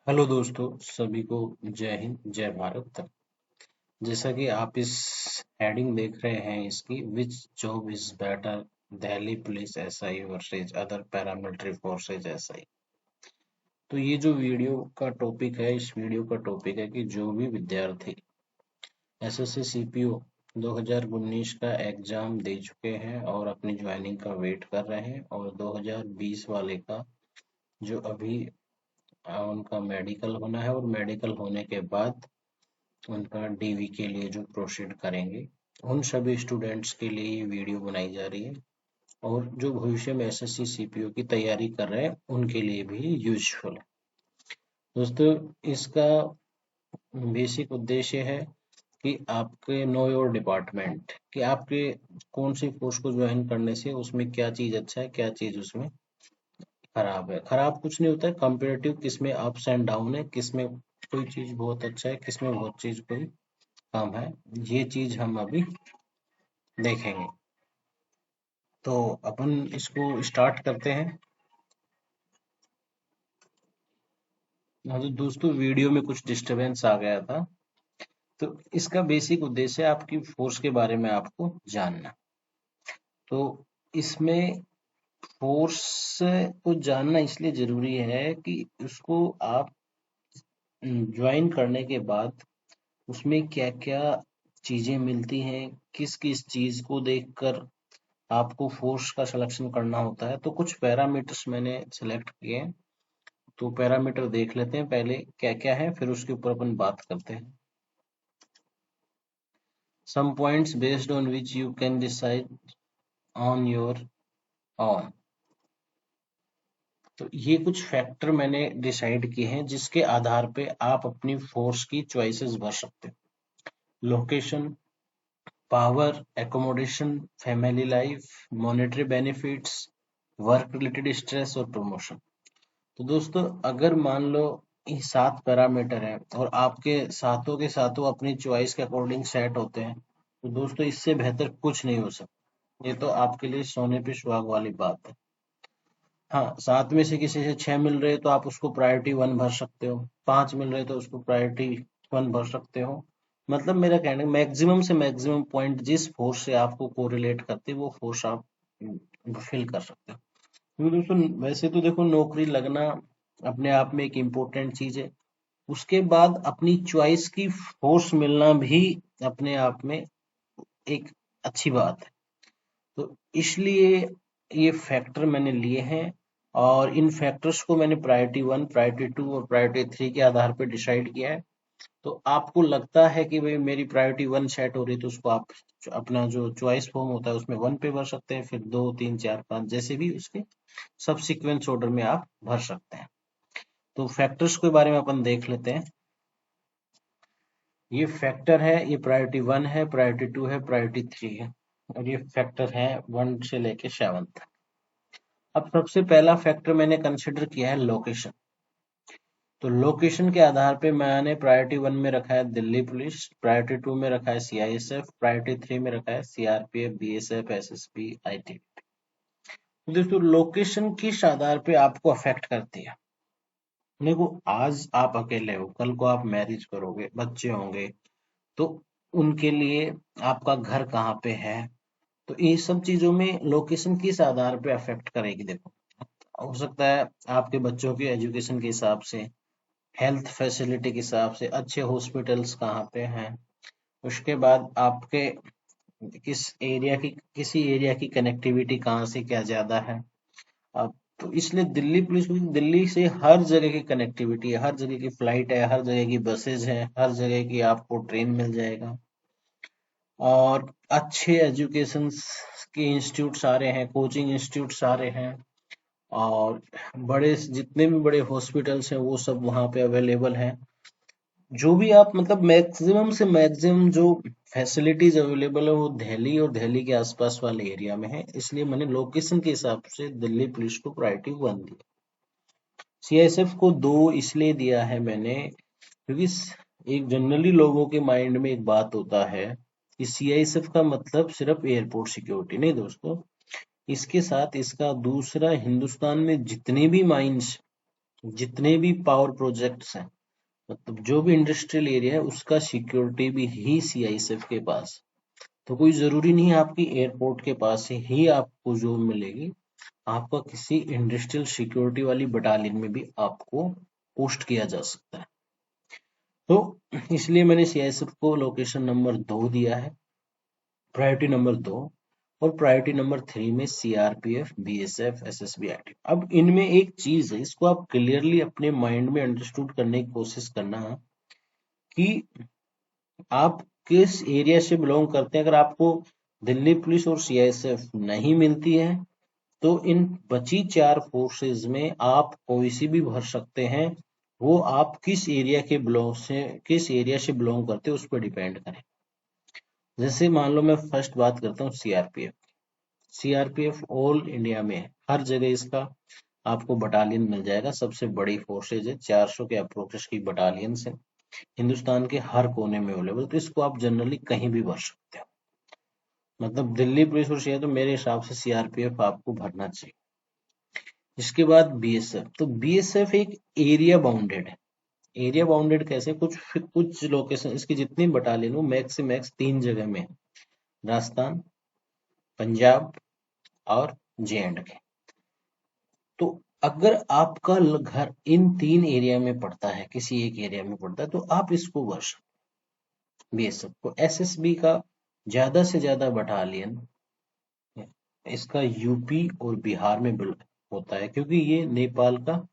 Hello दोस्तों, सभी को जय हिंद जय भारत। जैसा कि आप इस हेडिंग देख रहे हैं इसकी, which job is better, Delhi police SI versus other paramilitary forces SI. तो ये जो वीडियो का टॉपिक है, इस वीडियो का टॉपिक है कि जो भी विद्यार्थी एसएससी सीपीओ 2019 का एग्जाम दे चुके हैं और अपनी ज्वाइनिंग का वेट कर रहे हैं, और 2020 वाले का जो अभी उनका मेडिकल होना है, और मेडिकल होने के बाद उनका डीवी के लिए जो प्रोसीड करेंगे, उन सभी स्टूडेंट्स के लिए ये वीडियो बनाई जा रही है। और जो भविष्य में एसएससी सीपीओ की तैयारी कर रहे हैं उनके लिए भी यूजफुल है। दोस्तों, इसका बेसिक उद्देश्य है कि आपके नो योर डिपार्टमेंट, कि आपके कौन सी फोर्स को ज्वाइन करने से उसमें क्या चीज अच्छा है, क्या चीज उसमें खराब है। खराब कुछ नहीं होता है, कंपेरेटिव किसमें अप्स एंड डाउन है, किसमें कोई चीज बहुत अच्छा है, किसमें बहुत चीज कोई कम है। ये चीज हम अभी देखेंगे। तो अपन इसको स्टार्ट करते हैं। हाँ, तो दोस्तों वीडियो में कुछ डिस्टरबेंस आ गया था। तो इसका बेसिक उद्देश्य है आपकी फोर्स के बारे में आपको जानना। तो इसमें फोर्स को जानना इसलिए जरूरी है कि उसको आप ज्वाइन करने के बाद उसमें क्या क्या चीजें मिलती हैं, किस किस चीज को देखकर आपको फोर्स का सिलेक्शन करना होता है। तो कुछ पैरामीटर्स मैंने सेलेक्ट किए हैं। तो पैरामीटर देख लेते हैं पहले क्या क्या है, फिर उसके ऊपर अपन बात करते हैं। Some points based on which you can decide on your own. तो ये कुछ फैक्टर मैंने डिसाइड किए हैं जिसके आधार पे आप अपनी फोर्स की चॉइसेस भर सकते हैं। Location, power, accommodation, family life, monetary benefits, work related stress और प्रमोशन। तो दोस्तों, अगर मान लो ये 7 पैरामीटर हैं और आपके सातों के सातों अपनी चॉइस के अकॉर्डिंग सेट होते हैं, तो दोस्तों इससे बेहतर कुछ नहीं हो सकता। ये तो आपके लिए सोने पे सुहाग वाली बात है। हाँ, 7 में से किसी से 6 मिल रहे तो आप उसको प्रायोरिटी 1 भर सकते हो, 5 मिल रहे तो उसको प्रायोरिटी 1 भर सकते हो। मतलब मेरा कहना है मैक्सिमम से मैक्सिमम पॉइंट जिस फोर्स से आपको कोरिलेट करते वो फोर्स आप फिल कर सकते हो। क्योंकि दोस्तों वैसे तो देखो, नौकरी लगना अपने आप में एक इम्पोर्टेंट चीज है। उसके बाद अपनी चॉइस की फोर्स मिलना भी अपने आप में एक अच्छी बात है। तो इसलिए ये फैक्टर मैंने लिए हैं, और इन फैक्टर्स को मैंने प्रायोरिटी 1, प्रायोरिटी 2 और प्रायोरिटी 3 के आधार पर डिसाइड किया है। तो आपको लगता है कि भाई मेरी प्रायोरिटी 1 सेट हो रही है, तो उसको आप अपना जो चॉइस फॉर्म होता है उसमें 1 पे भर सकते हैं, फिर 2, 3, 4, 5 जैसे भी उसके सब सीक्वेंस ऑर्डर में आप भर सकते हैं। तो फैक्टर्स के बारे में अपन देख लेते हैं। ये फैक्टर है, ये प्रायोरिटी 1 है, प्रायोरिटी 2 है, प्रायोरिटी 3 है, और ये फैक्टर है 1 से लेके 7 तक। अब सबसे पहला फैक्टर मैंने कंसिडर किया है लोकेशन। तो लोकेशन के आधार पे मैंने प्रायोरिटी 1 में रखा है दिल्ली पुलिस, प्रायोरिटी 2 में रखा है सीआईएसएफ, प्रायोरिटी 3 में रखा है सीआरपीएफ, बीएसएफ, एसएसबी, आईटीबीपी। तो दोस्तों लोकेशन किस आधार पे आपको अफेक्ट करती है। देखो, आज आप अकेले हो, कल को आप मैरिज करोगे, बच्चे होंगे, तो उनके लिए आपका घर कहाँ पे है। तो ये सब चीजों में लोकेशन किस आधार पे अफेक्ट करेगी। देखो, हो सकता है आपके बच्चों की एजुकेशन के हिसाब से, हेल्थ फैसिलिटी के हिसाब से अच्छे हॉस्पिटल्स कहाँ पे हैं। उसके बाद आपके किसी एरिया की कनेक्टिविटी कहाँ से क्या ज्यादा है। अब तो इसलिए दिल्ली पुलिस, क्योंकि दिल्ली से हर जगह की कनेक्टिविटी है, हर जगह की फ्लाइट है, हर जगह की बसेज हैं, हर जगह की आपको ट्रेन मिल जाएगा, और अच्छे एजुकेशन के इंस्टीट्यूट सारे हैं, कोचिंग इंस्टीट्यूट सारे हैं, और बड़े जितने भी बड़े हॉस्पिटल्स हैं वो सब वहाँ पे अवेलेबल हैं। जो भी आप मतलब मैक्सिमम से मैक्सिमम जो फैसिलिटीज अवेलेबल है वो दिल्ली और दिल्ली के आसपास वाले एरिया में है। इसलिए मैंने लोकेशन के हिसाब से दिल्ली पुलिस को प्रायोरिटी 1 दी। सीआईएसएफ को 2 इसलिए दिया है मैंने, क्योंकि एक जनरली लोगों के माइंड में एक बात होता है कि सीआईएसएफ का मतलब सिर्फ एयरपोर्ट सिक्योरिटी नहीं दोस्तों। इसके साथ इसका दूसरा, हिंदुस्तान में जितने भी माइंस जितने भी पावर प्रोजेक्ट्स हैं, मतलब जो भी इंडस्ट्रियल एरिया है, उसका सिक्योरिटी भी ही सीआईएसएफ के पास। तो कोई जरूरी नहीं है आपकी एयरपोर्ट के पास ही आपको जॉब मिलेगी, आपका किसी इंडस्ट्रियल सिक्योरिटी वाली बटालियन में भी आपको पोस्ट किया जा सकता है। तो इसलिए मैंने सीआईएसएफ को लोकेशन नंबर 2 दिया है, प्रायोरिटी नंबर 2। और प्रायोरिटी नंबर 3 में सीआरपीएफ, बीएसएफ, एसएसबी एक्टिव। अब इनमें एक चीज है, इसको आप क्लियरली अपने माइंड में अंडरस्टूड करने की कोशिश करना है कि आप किस एरिया से बिलोंग करते हैं। अगर आपको दिल्ली पुलिस और सीआईएसएफ नहीं मिलती है, तो इन बची 4 फोर्सेज में आप कोई सी भी भर सकते हैं। वो आप किस एरिया के बिलोंग से, किस एरिया से बिलोंग करते हैं, उस पर डिपेंड करें। जैसे मान लो मैं फर्स्ट बात करता हूँ सीआरपीएफ। सीआरपीएफ ऑल इंडिया में है, हर जगह इसका आपको बटालियन मिल जाएगा। सबसे बड़ी फोर्सेज है, 400 के अप्रोक्स की बटालियन है, हिंदुस्तान के हर कोने में अवेलेबल। तो इसको आप जनरली कहीं भी भर सकते हो। मतलब दिल्ली पुलिस और सीआर, तो मेरे हिसाब से सीआरपीएफ आपको भरना चाहिए। इसके बाद बीएसएफ। तो बीएसएफ एक एरिया बाउंडेड है। एरिया बाउंडेड कैसे? कुछ लोकेशन, इसकी जितनी बटालियन हो मैक्स से मैक्स 3 जगह में है, राजस्थान, पंजाब और जे.एंड.के। तो अगर आपका घर इन 3 एरिया में पड़ता है, किसी एक एरिया में पड़ता है, तो आप इसको भर सकते। बीएसएफ को। एसएसबी का ज्यादा से ज्यादा बटालियन इसका यूपी और बिहार में होता है, क्योंकि ये नेपाल का,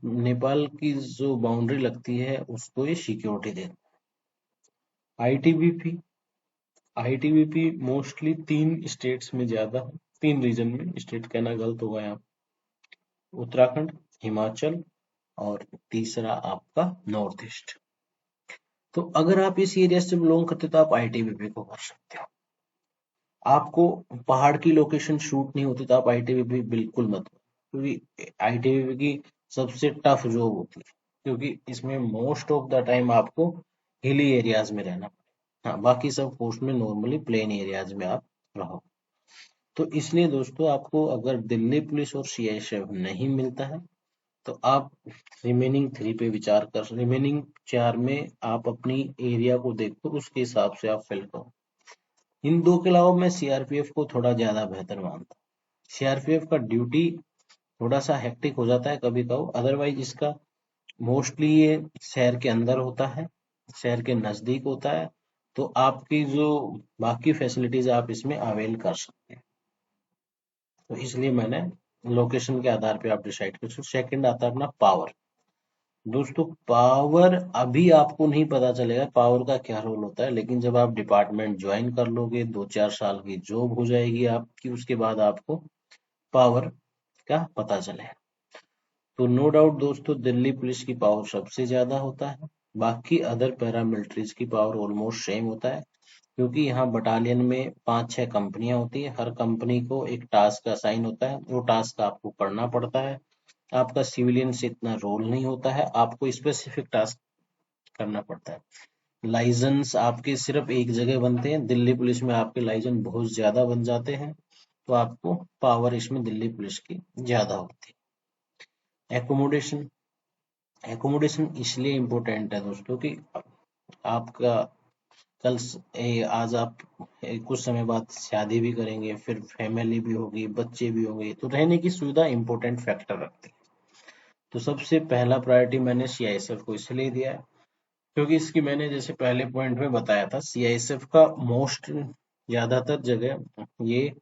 नेपाल की जो बाउंड्री लगती है उसको ये सिक्योरिटी देता है। आईटीबीपी। आईटीबीपी मोस्टली 3 स्टेट्स में ज्यादा है, 3 रीजन में, स्टेट कहना गलत होगा यहाँ, उत्तराखंड, हिमाचल और तीसरा आपका नॉर्थ ईस्ट। तो अगर आप इस एरिया से बिलोंग करते हो तो आप आईटीबीपी को कर सकते हो। आपको पहाड़ की लोकेशन शूट नहीं होती तो आप आईटीबीपी बिल्कुल मत करो, क्योंकि आईटीबीपी की सबसे टफ जॉब होती है, क्योंकि इसमें मोस्ट ऑफ द टाइम आपको हिली एरियाज में रहना पड़ेगा। हाँ, बाकी सब कोर्स में नॉर्मली प्लेन एरियाज में आप रहो। तो इसलिए दोस्तों, आपको अगर दिल्ली पुलिस और सीआईएसएफ नहीं मिलता है, तो आप रिमेनिंग 3 पे विचार कर, रिमेनिंग 4 में आप अपनी एरिया को देखो, उसके हिसाब से आप फिल करो। इन 2 के अलावा मैं सीआरपीएफ को थोड़ा ज्यादा बेहतर मानता हूँ। सीआरपीएफ का ड्यूटी थोड़ा सा हेक्टिक हो जाता है कभी कभी, अदरवाइज इसका मोस्टली ये शहर के अंदर होता है, शहर के नजदीक होता है। तो आपकी जो बाकी फैसिलिटीज आप इसमें अवेल कर सकते हैं। तो इसलिए मैंने लोकेशन के आधार पे आप डिसाइड कर सकते। सेकंड आता है अपना पावर। दोस्तों, पावर अभी आपको नहीं पता चलेगा पावर का क्या रोल होता है, लेकिन जब आप डिपार्टमेंट ज्वाइन कर लोगे, 2-4 साल की जॉब हो जाएगी आपकी, उसके बाद आपको पावर का पता चलेगा। तो नो डाउट दोस्तों, दिल्ली पुलिस की पावर सबसे ज्यादा होता है। बाकी अदर पैरामिलिट्रीज की पावर ऑलमोस्ट सेम होता है, क्योंकि यहाँ बटालियन में 5-6 कंपनियां होती है। हर कंपनी को एक टास्क असाइन होता है, वो टास्क आपको करना पड़ता है। आपका सिविलियन से इतना रोल नहीं होता है, आपको स्पेसिफिक टास्क करना पड़ता है। लाइसेंस आपके सिर्फ एक जगह बनते हैं, दिल्ली पुलिस में आपके लाइसेंस बहुत ज्यादा बन जाते हैं। तो आपको पावर इसमें दिल्ली पुलिस की ज्यादा होती है। एकोमोडेशन। एकोमोडेशन इसलिए इम्पोर्टेंट है दोस्तों कि आपका आज आप कुछ समय बाद शादी भी करेंगे, फिर फैमिली भी होगी, बच्चे भी होंगे, तो रहने की सुविधा इम्पोर्टेंट फैक्टर रखती है। तो सबसे पहला प्रायोरिटी मैंने सीआईएसएफ को इसलिए दिया है, क्योंकि इसकी मैंने जैसे पहले पॉइंट में बताया था, सीआईएसएफ का मोस्ट ज्यादातर जगह ये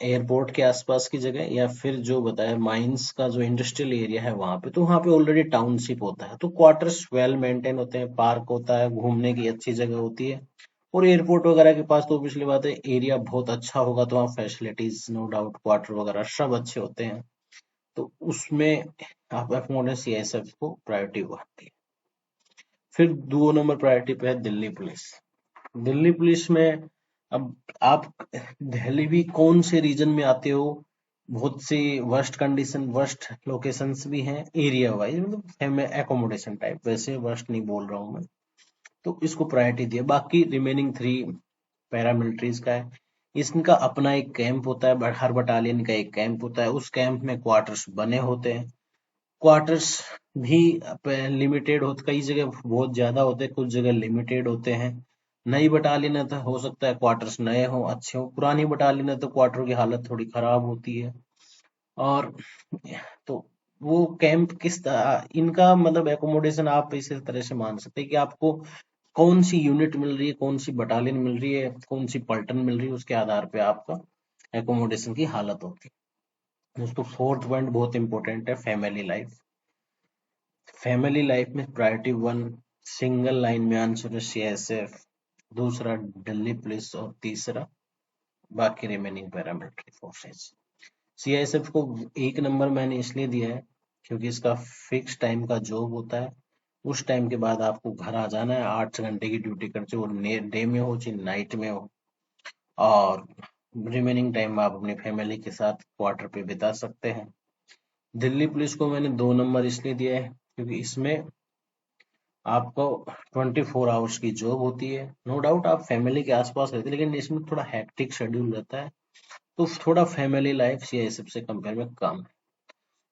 एयरपोर्ट के आसपास की जगह, या फिर जो बताया माइंस का जो इंडस्ट्रियल एरिया है वहां पे, तो वहां पे ऑलरेडी टाउनशिप होता है, तो क्वार्टर्स वेल मेंटेन होते हैं, पार्क होता है, घूमने की अच्छी जगह होती है। और एयरपोर्ट वगैरह के पास तो पिछली बात है, एरिया बहुत अच्छा होगा, तो वहाँ फैसिलिटीज नो डाउट, क्वार्टर वगैरह सब अच्छे होते हैं। तो उसमें आप एफमोडेंस सीआईएसएफ को प्रायोरिटी आती है। फिर 2 नंबर प्रायोरिटी पे है दिल्ली पुलिस। दिल्ली पुलिस में अब आप दिल्ली भी कौन से रीजन में आते हो, बहुत सी वर्स्ट कंडीशन, वर्स्ट लोकेशंस भी हैं एरिया वाइज, मतलब एकोमोडेशन टाइप, वैसे वर्स्ट नहीं बोल रहा हूँ मैं। तो इसको प्रायोरिटी दिया। बाकी रिमेनिंग 3 पैरामिलिट्रीज का है, इसका अपना एक कैंप होता है, हर बटालियन का एक कैंप होता है, उस कैंप में क्वार्टर्स बने होते हैं। क्वार्टर्स भी लिमिटेड होते, कई जगह बहुत ज्यादा होते हैं, कुछ जगह लिमिटेड होते हैं। नई बटालियन है तो हो सकता है क्वार्टर्स नए हो, अच्छे हो। पुरानी बटालियन है तो क्वार्टर की हालत थोड़ी खराब होती है। और तो वो कैंप किस तरह, इनका मतलब एकोमोडेशन आप इस तरह से मान सकते हैं कि आपको कौन सी यूनिट मिल रही है, कौन सी बटालियन मिल रही है, कौन सी पलटन मिल रही है, उसके आधार पे आपका एकोमोडेशन की हालत होती है। दोस्तों फोर्थ पॉइंट बहुत इंपॉर्टेंट है, फैमिली लाइफ। फैमिली लाइफ में प्रायोरिटी वन सिंगल लाइन में आंसर है सीआईएसएफ, दूसरा दिल्ली पुलिस और तीसरा बाकी रिमेनिंग पैरामिलिट्री फोर्सेस। सीआईएसएफ को एक नंबर मैंने इसलिए दिया है क्योंकि इसका फिक्स टाइम का जॉब होता है। उस टाइम के बाद आपको घर आ जाना है, 8 घंटे की ड्यूटी कर, चाहे वो डे में हो चाहे नाइट में हो। और रिमेनिंग टाइम आप अपनी फैमिली के साथ क्वार्टर पे बिता सकते हैं। दिल्ली पुलिस को मैंने 2 नंबर इसलिए दिया है क्योंकि इसमें आपको 24 आवर्स की जॉब होती है। नो डाउट आप फैमिली के आसपास रहते हैं, लेकिन इसमें थोड़ा हैक्टिक शेड्यूल रहता है, तो थोड़ा फैमिली लाइफ सीआईएसएफ से कंपेयर में कम है।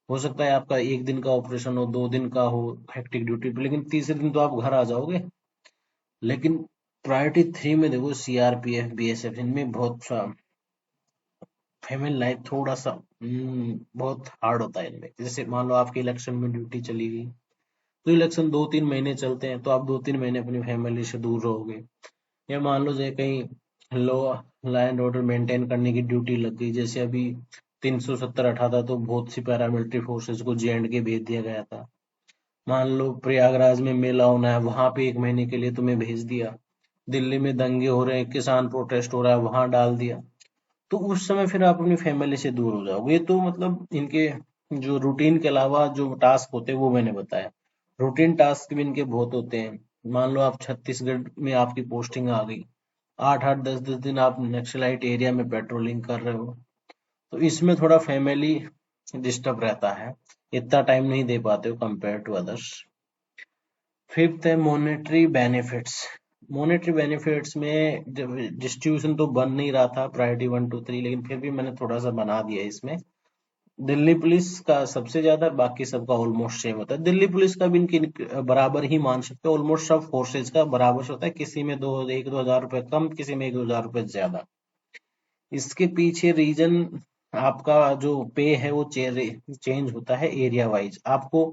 हो सकता है आपका एक दिन का ऑपरेशन हो, 2 दिन का हो हैक्टिक ड्यूटी पे, लेकिन तीसरे दिन तो आप घर आ जाओगे। लेकिन प्रायोरिटी 3 में देखो सीआरपीएफ बीएसएफ, इनमें बहुत सा फैमिली लाइफ थोड़ा सा बहुत हार्ड होता है इनमें। जैसे मान लो आपके इलेक्शन में ड्यूटी चली गई, तो इलेक्शन 2-3 महीने चलते हैं, तो आप 2-3 महीने अपनी फैमिली से दूर रहोगे। या मान लो जैसे कहीं लो एंड ऑर्डर मेंटेन करने की ड्यूटी लग गई, जैसे अभी 370 हटा था तो बहुत सी पैरामिलिट्री फोर्सेस को जे.एंड.के भेज दिया गया था। मान लो प्रयागराज में मेला होना है, वहां पे 1 महीने के लिए तुम्हें भेज दिया। दिल्ली में दंगे हो रहे हैं, किसान प्रोटेस्ट हो रहा है, वहां डाल दिया। तो उस समय फिर आप अपनी फैमिली से दूर हो जाओगे। ये तो मतलब इनके जो रूटीन के अलावा जो टास्क होते हैं वो मैंने बताया। रूटीन टास्क भी इनके बहुत होते हैं। मान लो आप छत्तीसगढ़ में आपकी पोस्टिंग आ गई, 8-8 10-10 दिन आप नक्सलाइट एरिया में पेट्रोलिंग कर रहे हो, तो इसमें थोड़ा फैमिली डिस्टर्ब रहता है, इतना टाइम नहीं दे पाते हो कंपेयर टू अदर्स। फिफ्थ है मॉनेटरी बेनिफिट्स। मॉनेटरी बेनिफिट्स में डिस्ट्रीब्यूशन तो बन नहीं रहा था प्रायोरिटी 1 2 3, लेकिन फिर भी मैंने थोड़ा सा बना दिया इसमें। दिल्ली पुलिस का सबसे ज्यादा, बाकी सबका ऑलमोस्ट सेम होता है। दिल्ली पुलिस का भी इनकी बराबर ही मान सकते हो, ऑलमोस्ट सब फोर्सेज का बराबर होता है, किसी में 1-2 हज़ार रुपए कम, किसी में 1-2 हज़ार रुपए ज्यादा। इसके पीछे रीजन आपका जो पे है वो चेंज होता है एरिया वाइज। आपको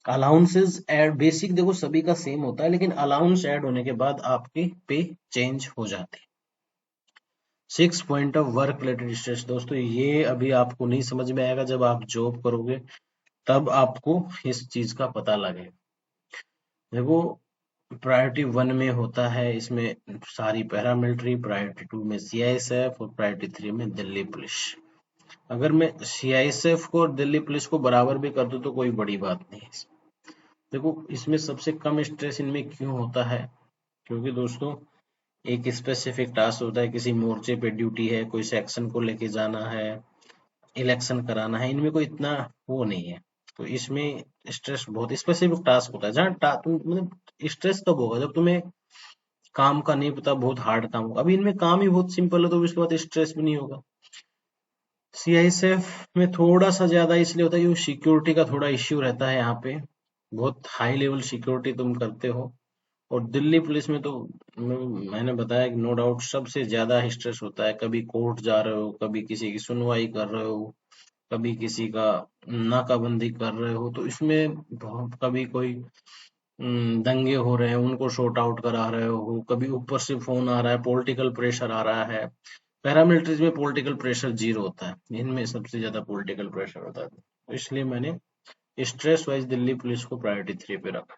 अलाउंसेस ऐड, बेसिक देखो सभी का सेम होता है, लेकिन अलाउंस ऐड होने के बाद आपकी पे चेंज हो जाती है। 6 point of work related stress, दोस्तों ये अभी आपको नहीं समझ में आएगा, जब आप जॉब करोगे तब आपको इस चीज का पता लगेगा। देखो प्रायोरिटी 1 में होता है इसमें सारी पैरामिलिट्री, प्रायोरिटी 2 में सीआईएसएफ और प्रायोरिटी 3 में दिल्ली पुलिस। अगर मैं सीआईएसएफ को और दिल्ली पुलिस को बराबर भी कर दूं तो कोई बड़ी बात नहीं है। देखो इसमें सबसे कम स्ट्रेस इनमें क्यों होता है, क्योंकि दोस्तों एक स्पेसिफिक टास्क होता है, किसी मोर्चे पे ड्यूटी है, कोई सेक्शन को लेके जाना है, इलेक्शन कराना है, इनमें कोई इतना वो नहीं है। तो इसमें स्ट्रेस बहुत स्पेसिफिक टास्क होता है, जहाँ तुम मतलब स्ट्रेस कब होगा, जब तुम्हें काम का नहीं पता, बहुत हार्ड काम होगा। अभी इनमें काम ही बहुत सिंपल है, तो इसके बाद स्ट्रेस भी नहीं होगा। सीआईएसएफ में थोड़ा सा ज्यादा इसलिए होता है क्योंकि सिक्योरिटी का थोड़ा इश्यू रहता है, यहाँ पे बहुत हाई लेवल सिक्योरिटी तुम करते हो। और दिल्ली पुलिस में तो मैंने बताया कि नो डाउट सबसे ज्यादा स्ट्रेस होता है। कभी कोर्ट जा रहे हो, कभी किसी की सुनवाई कर रहे हो, कभी किसी का नाकाबंदी कर रहे हो, तो इसमें कभी कोई दंगे हो रहे हैं उनको शॉर्ट आउट करा रहे हो, कभी ऊपर से फोन आ रहा है, पॉलिटिकल प्रेशर आ रहा है। पैरामिलिट्रीज में पॉलिटिकल प्रेशर जीरो होता है, इनमें सबसे ज्यादा पॉलिटिकल प्रेशर होता है, तो इसलिए मैंने स्ट्रेस वाइज दिल्ली पुलिस को प्रायोरिटी 3 पे रखा।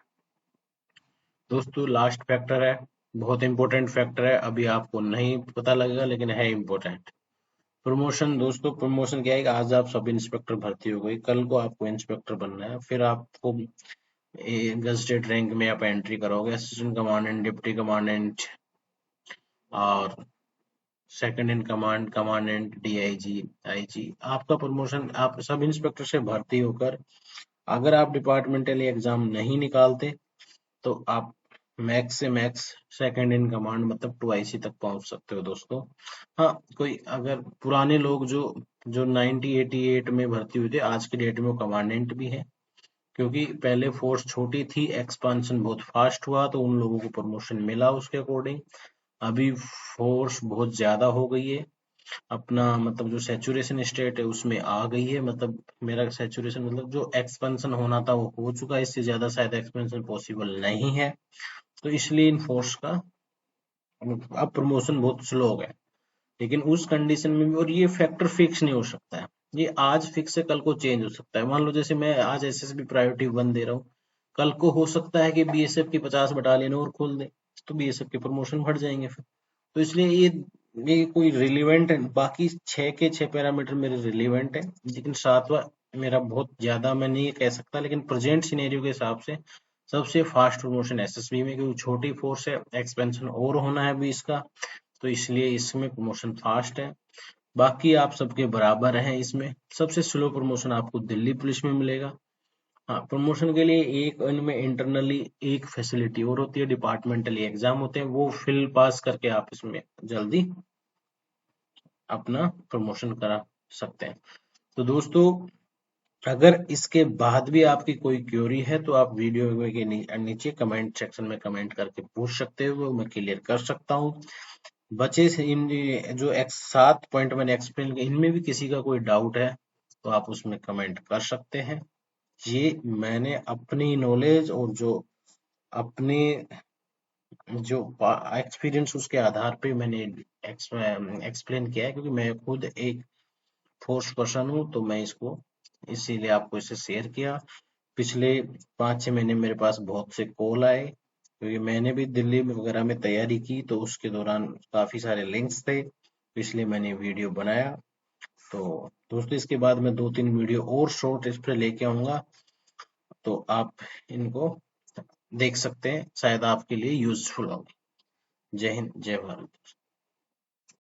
दोस्तों लास्ट फैक्टर है, बहुत इंपॉर्टेंट फैक्टर है, अभी आपको नहीं पता लगेगा लेकिन है इंपॉर्टेंट। प्रमोशन। दोस्तों प्रमोशन क्या है कि आज आप सब इंस्पेक्टर भर्ती हो गई, कल को आपको इंस्पेक्टर बनना है, फिर आपको गजटेड रैंक में आप एंट्री करोगे, असिस्टेंट कमांडेंट, डिप्टी कमांडेंट और second in command, commandant, DIG, IG. आपका प्रमोशन, आप सब इंस्पेक्टर से भर्ती होकर अगर आप डिपार्टमेंटल एग्जाम नहीं निकालते तो आप मैक्स से मैक्स सेकंड इन कमांड मतलब 2IC तक पहुंच सकते हो दोस्तों। हाँ, कोई अगर पुराने लोग जो जो 1988 में भर्ती हुए थे, आज की डेट में वो कमांडेंट भी है। क्योंकि पहले फोर्स छोटी थी, एक्सपांशन बहुत फास्ट हुआ तो उन लोगों को प्रमोशन मिला उसके अकॉर्डिंग। अभी फोर्स बहुत ज्यादा हो गई है, अपना मतलब जो सैचुरेशन स्टेट है उसमें आ गई है, मतलब मेरा सैचुरेशन मतलब जो एक्सपेंशन होना था वो हो चुका है, इससे ज्यादा शायद एक्सपेंशन पॉसिबल नहीं है। तो इसलिए इन फोर्स का अब प्रमोशन बहुत स्लो हो गया। लेकिन उस कंडीशन में भी, और ये फैक्टर फिक्स नहीं हो सकता है, ये आज फिक्स है कल को चेंज हो सकता है। मान लो जैसे मैं आज एसएसबी प्रायोरिटी 1 दे रहा हूँ, कल को हो सकता है कि बीएसएफ की 50 बटालियन और खोल दे, तो बीएसएफ के प्रमोशन बढ़ जाएंगे फिर। तो इसलिए ये कोई रिलेवेंट है, बाकी 6 के 6 पैरामीटर मेरे रिलेवेंट है, लेकिन सातवां मेरा बहुत ज्यादा मैं नहीं कह सकता, लेकिन प्रेजेंट सिनेरियो के हिसाब से सबसे फास्ट प्रमोशन एसएसबी में, क्योंकि छोटी फोर्स है, एक्सपेंशन और होना है अभी इसका, तो इसलिए इसमें प्रमोशन फास्ट है। बाकी आप सबके बराबर हैं इसमें। सबसे स्लो प्रमोशन आपको दिल्ली पुलिस में मिलेगा। हाँ, प्रमोशन के लिए एक इनमें इंटरनली एक फैसिलिटी और होती है, डिपार्टमेंटली एग्जाम होते हैं, वो फिल पास करके आप इसमें जल्दी अपना प्रमोशन करा सकते हैं। तो दोस्तों, अगर इसके बाद भी आपकी कोई क्वेरी है तो आप वीडियो के नीचे कमेंट सेक्शन में कमेंट करके पूछ सकते हो, वो मैं क्लियर कर सकता हूँ। बचे से इन जो 7 पॉइंट मैंने एक्सप्लेन किए, इनमें भी किसी का कोई डाउट है तो आप उसमें कमेंट कर सकते हैं। ये मैंने अपनी नॉलेज और जो अपने जो एक्सपीरियंस उसके आधार पे मैंने एक्सप्लेन किया है, क्योंकि मैं खुद एक फोर्स पर्सन हूँ, तो मैं इसको इसीलिए आपको इसे शेयर किया। पिछले 5-6 महीने मेरे पास बहुत से कॉल आए, क्योंकि मैंने भी दिल्ली में वगैरह में तैयारी की, तो उसके दौरान काफी सारे लिंक्स थे, तो इसलिए मैंने वीडियो बनाया। तो दोस्तों, इसके बाद मैं 2-3 वीडियो और शॉर्ट इस पर लेके आऊंगा, तो आप इनको देख सकते हैं, शायद आपके लिए यूजफुल होंगे। जय हिंद, जय भारत।